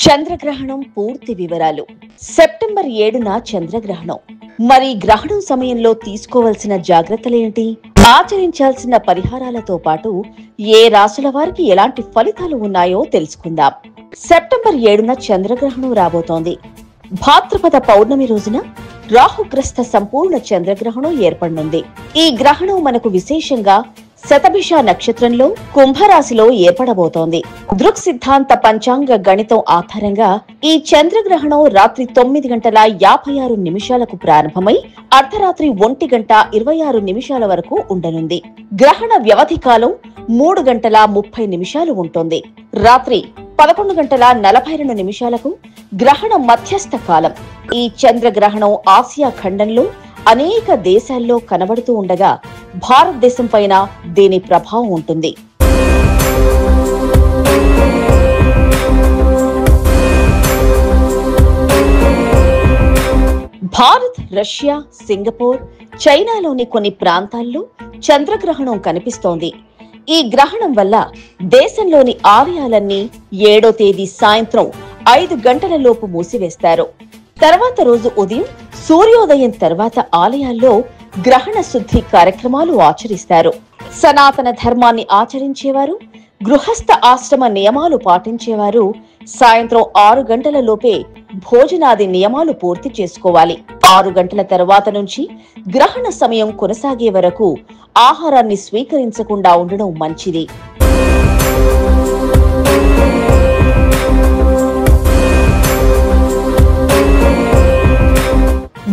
చంద్రగ్రహణం పూర్తి వివరాలు. సెప్టెంబర్ 7న చంద్రగ్రహణం. మరి గ్రహణం సమయంలో తీసుకోవాల్సిన జాగ్రత్తలేంటి? ఆచరించాల్సిన పరిహారాలతో పాటు ఏ రాశుల వారికి ఎలాంటి ఫలితాలు ఉన్నాయో తెలుసుకుందాం. సెప్టెంబర్ 7న చంద్రగ్రహణం రాబోతోంది. భాద్రపద పౌర్ణమి రోజున రాహుగ్రస్త సంపూర్ణ చంద్రగ్రహణం ఏర్పడనుంది. ఈ గ్రహణం మనకు విశేషంగా శతభిష నక్షత్రంలో కుంభరాశిలో ఏర్పడబోతోంది. దృక్ సిద్ధాంత పంచాంగ గణితం ఆధారంగా ఈ చంద్రగ్రహణం రాత్రి 9:56 ప్రారంభమై అర్ధరాత్రి 1:26 వరకు ఉండనుంది. గ్రహణ వ్యవధి కాలం 3:30 ఉంటుంది. రాత్రి 11:42 గ్రహణ మధ్యస్థ కాలం. ఈ చంద్రగ్రహణం ఆసియా ఖండంలో అనేక దేశాల్లో కనబడుతూ ఉండగా భారతదేశం పైన దీని ప్రభావం ఉంటుంది. భారత్, రష్యా, సింగపూర్, చైనాలోని కొన్ని ప్రాంతాల్లో చంద్రగ్రహణం కనిపిస్తోంది. ఈ గ్రహణం వల్ల దేశంలోని ఆలయాలన్నీ 7వ తేదీ సాయంత్రం 5 గంటల లోపు మూసివేస్తారు. తర్వాత రోజు ఉదయం సూర్యోదయం తర్వాత ఆలయాల్లో గ్రహణ శుద్ధి కార్యక్రమాలు ఆచరిస్తారు. సనాతన ధర్మాన్ని ఆచరించేవారు, గృహస్థ ఆశ్రమ నియమాలు పాటించేవారు సాయంత్రం 6 గంటల లోపే భోజనాది నియమాలు పూర్తి చేసుకోవాలి. 6 గంటల తర్వాత నుంచి గ్రహణ సమయం కొనసాగే వరకు ఆహారాన్ని స్వీకరించకుండా ఉండడం మంచిది.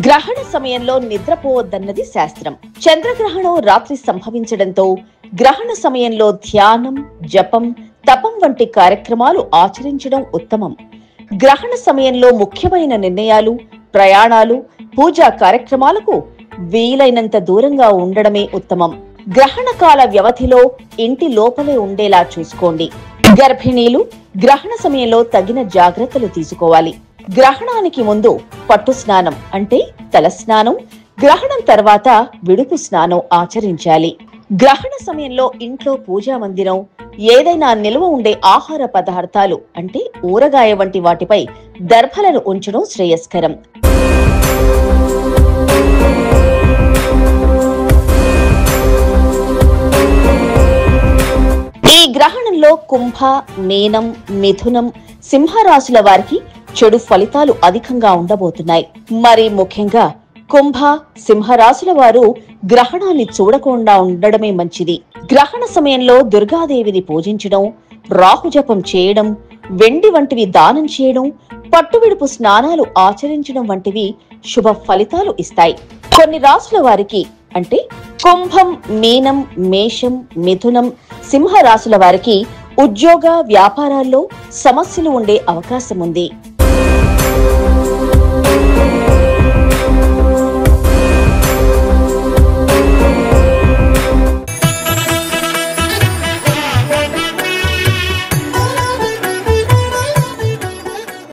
గ్రహణ సమయంలో నిద్రపోవద్దన్నది శాస్త్రం. చంద్రగ్రహణం రాత్రి సంభవించడంతో గ్రహణ సమయంలో ధ్యానం, జపం, తపం వంటి కార్యక్రమాలు ఆచరించడం ఉత్తమం. గ్రహణ సమయంలో ముఖ్యమైన నిర్ణయాలు, ప్రయాణాలు, పూజా కార్యక్రమాలకు వీలైనంత దూరంగా ఉండడమే ఉత్తమం. గ్రహణ కాల వ్యవధిలో ఇంటి లోపలే ఉండేలా చూసుకోండి. గర్భిణీలు గ్రహణ సమయంలో తగిన జాగ్రత్తలు తీసుకోవాలి. గ్రహణానికి ముందు పట్టు స్నానం అంటే తలస్నానం, గ్రహణం తర్వాత విడుపు స్నానం ఆచరించాలి. గ్రహణ సమయంలో ఇంట్లో పూజా మందిరం, ఏదైనా నిల్వ ఉండే ఆహార పదార్థాలు అంటే ఊరగాయ వంటి వాటిపై దర్భలను ఉంచడం శ్రేయస్కరం. ఈ గ్రహణంలో కుంభ, మీనం, మిథునం, సింహరాశుల వారికి చెడు ఫలితాలు అధికంగా ఉండబోతున్నాయి. మరి ముఖ్యంగా కుంభ, సింహరాశుల వారు గ్రహణాన్ని చూడకుండా ఉండడమే మంచిది. గ్రహణ సమయంలో దుర్గాదేవిని పూజించడం, రాహుజపం చేయడం, వెండి వంటివి దానం చేయడం, పట్టువిడుపు స్నానాలు ఆచరించడం వంటివి శుభ ఫలితాలు ఇస్తాయి. కొన్ని రాశుల వారికి అంటే కుంభం, మీనం, మేషం, మిథునం, సింహరాశుల వారికి ఉద్యోగ, వ్యాపారాల్లో సమస్యలు ఉండే అవకాశం ఉంది.